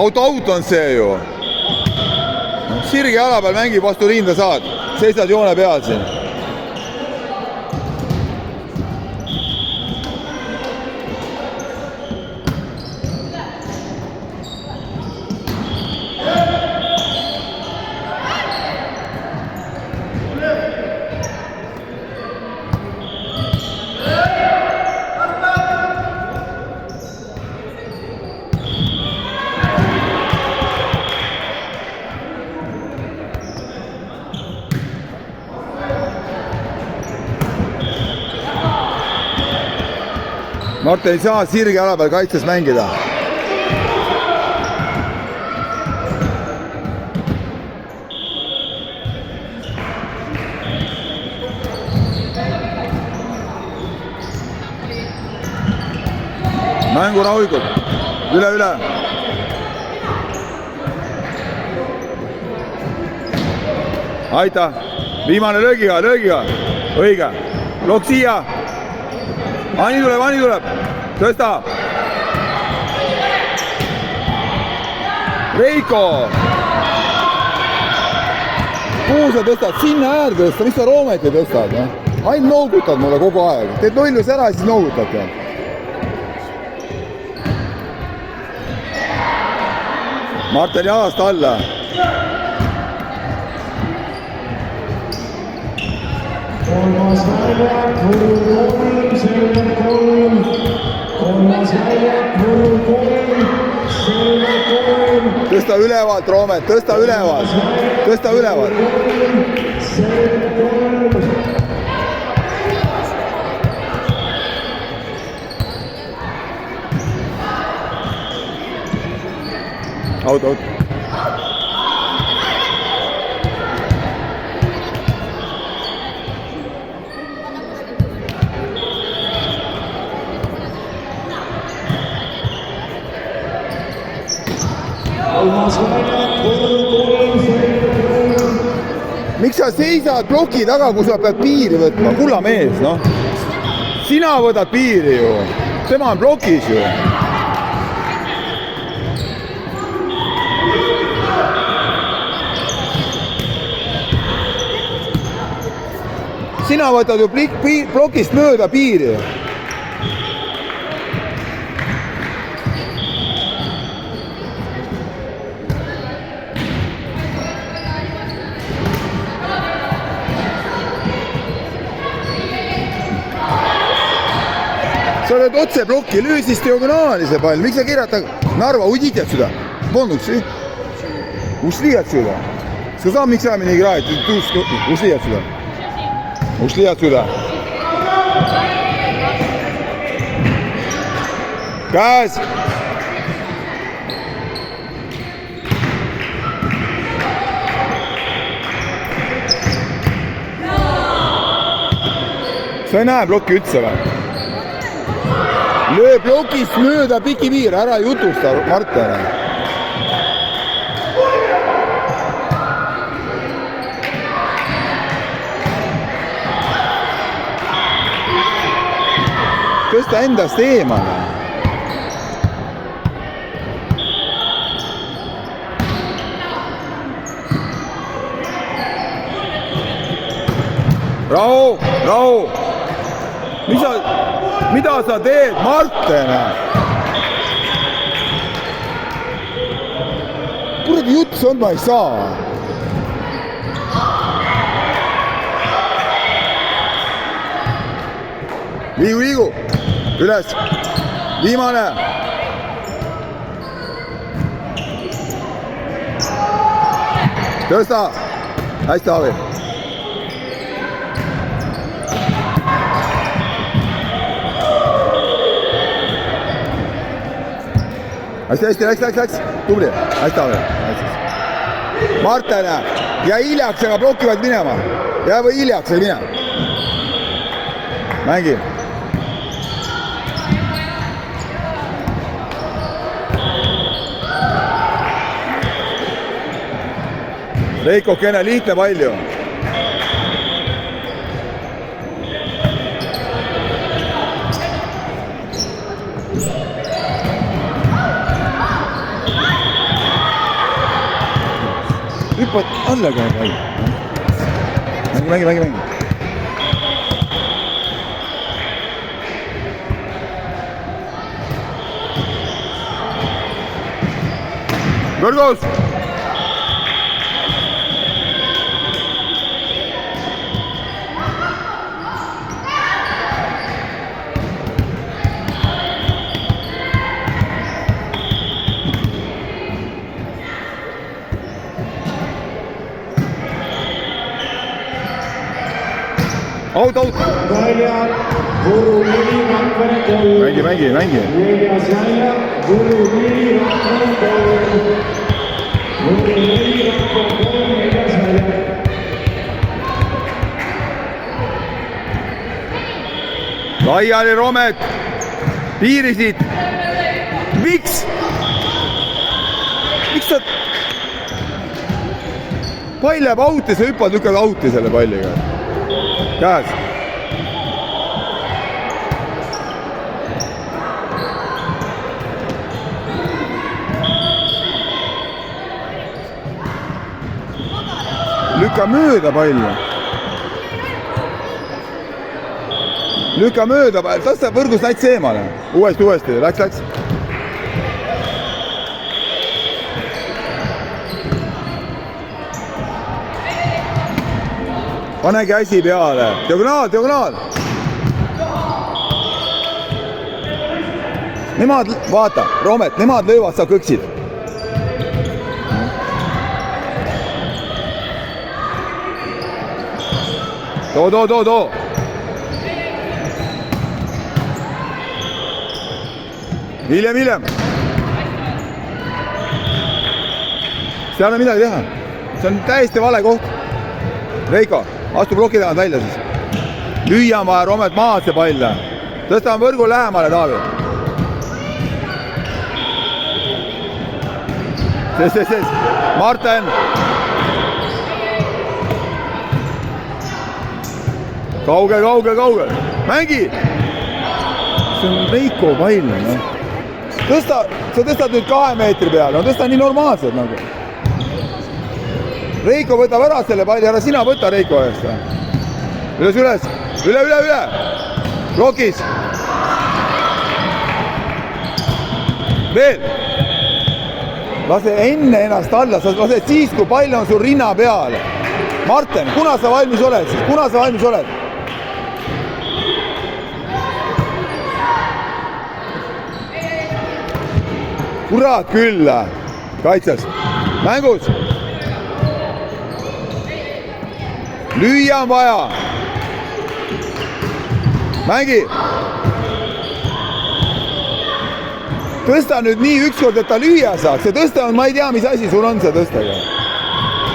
Out on see ju. Sirge jala peal mängib, vastu rinda saad. Seisad joone peal siin. Martin ei saa sirge jala peal kaitses mängida. Mängu rahulikult. Üle. Aita. Viimane löögiga. Õige. Lok siia. Ani tuleb. Tõsta. Reiko. Kuhu sa tõstad? Sinna äär tõsta. Mis sa Roometi tõstad? Ainult noogutad mulle kogu aeg. Teed lollus ära ja siis noogutad. Martin jalast alla. Tõsta ülevalt, Roomet, tõsta ülevalt. Out. Miks sa seisad ploki taga, kui sa pead piiri võtma? Kulla mees, noh. Sina võtad piiri ju. Tema on plokis ju. Sina võtad ju plokist mööda piiri. Sa oled otse plokki, löö siis diagonaali see pall. Miks sa kirjata? Narva, уйдите отсюда. Бонукси. Ушли отсюда. Сказал, миксами не играет. Ушли отсюда. Ушли отсюда. Käes. Sa ei näe plokki üldse või? Löö plokist mööda piki piir, ära jutusta Martin. Tõsta endast eemale. Rahu! Mida sa teed, Martin? Kuradi jutt see on, ma ei saa. Liigu. Üles. Viimane. Tõsta. Hästi, Aavi. Hästi, läks. Tubli. Hästi, Aavi. Martin, ja hiljaks, aga blokivad minema. Ja või hiljaks, ei mine. Mängi. Reiko Kene, lihtne palju. hüppad alla ka pall. Mängi. Kõrgus! Out! Mängi. Laiali Romet, piirisid. Miks sa pall läheb auti, sa hüppad lükkad auti selle palliga. Käes. Lükka mööda palli. Lükka mööda palli. Tõsta võrgus nats eemale. Uuesti. Läks. Pane käsi peale. Diagonaal. Nemad, vaata, Romet, nemad löövad, sa kõksid. Too. Hiljem. Seal on midagi teha. See on täiesti vale koht. Reiko, astu ploki tagant välja siis. Lüüa on vaja Romet maad see pall. Tõsta võrgu lähemale, Taavi. Sees. Marten. Kaugel. Mängi. See on Reiko pall. Sa tõstad nüüd 2 meetri peale. Tõsta nii normaalselt nagu. Reiko võtab ära selle palli, ära sina võta Reiko eest. Üles. Üle. Blokis. Veel. Lase enne ennast alla, sa lased siis, kui pall on sul rinna peal. Marten, kuna sa valmis oled? Kurat küll. Kaitses. Mängus. Lüüa on vaja. Mängi. Tõsta nüüd nii ükskord, et ta lüüa saaks. See tõsta on, ma ei tea, mis asi sul on see tõstega.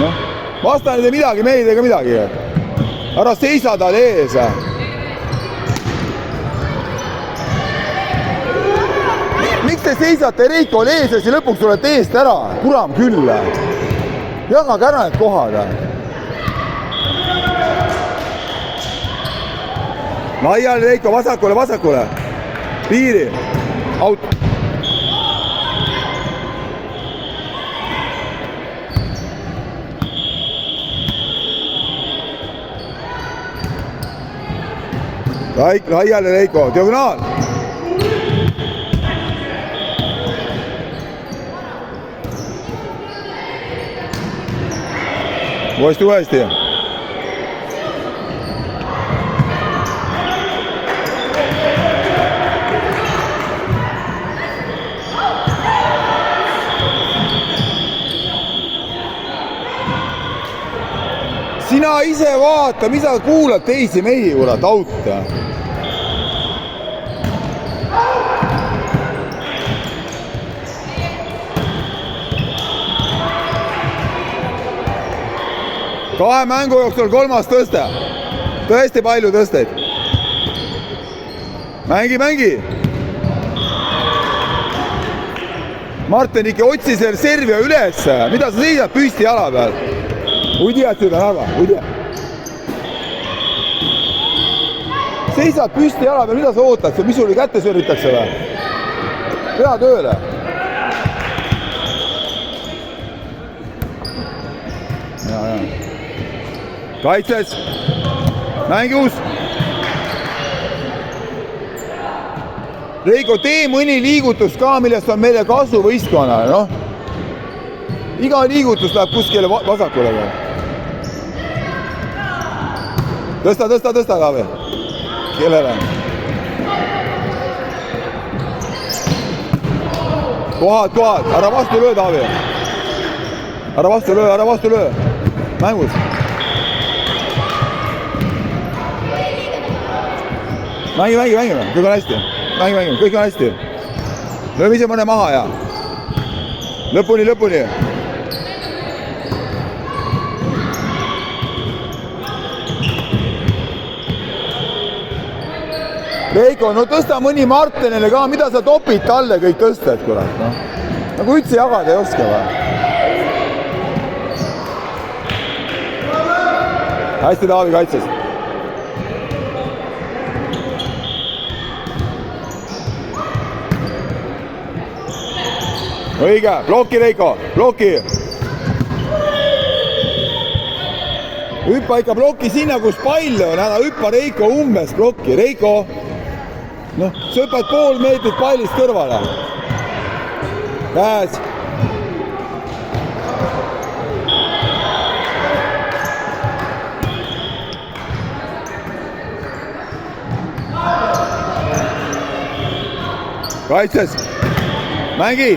Noh, vasta nüüd midagi, meid ega midagi. Ära seisa tal ees. Miks te seisate Reiko ees ja siis lõpuks tulete eest ära? Kuram küll. Jagage ära need kohad. Laiali Reiko, vasakule. Piiri. Out. Laiali Reiko, diagonaal. Uuesti. Sina ise vaata, mis sa kuulad teisi mehi, kurat, auta. Kahe mängu jooksul 3. tõste. Tõesti palju tõsteid. Mängi. Martin ikka otsi selle servia üles. Mida sa seisad püsti jala peal? Uidi jätsid Narva, uidi. Seisad püsti jala peal, mida sa ootad? Mis sul kätte sörritakse või? Pea tööle. kaitses. Mängi uus. Reiko, tee mõni liigutus ka, millest on meile kasu võistkonnale, noh. Iga liigutus läheb kuskile vasakule. Tõsta ka veel. Kellele? Kohad, ära vastu löö, Taavi. Ära vastu löö. Mängus. Mängime, kõik on hästi. Kõik on hästi. Lööme ise mõne maha ja lõpuni. Reiko, no tõsta mõni Martenile ka, mida sa topid talle kõik tõstad, kurat, noh. Nagu üldse jagada ei oska, või? Hästi Taavi kaitses. Õige, ploki Reiko, ploki. Hüppa ikka ploki sinna, kus pall on, ära hüppa Reiko umbes ploki, Reiko. Noh, sa hüppad pool meetrit pallist kõrvale. Käes. Kaitses. Mängi.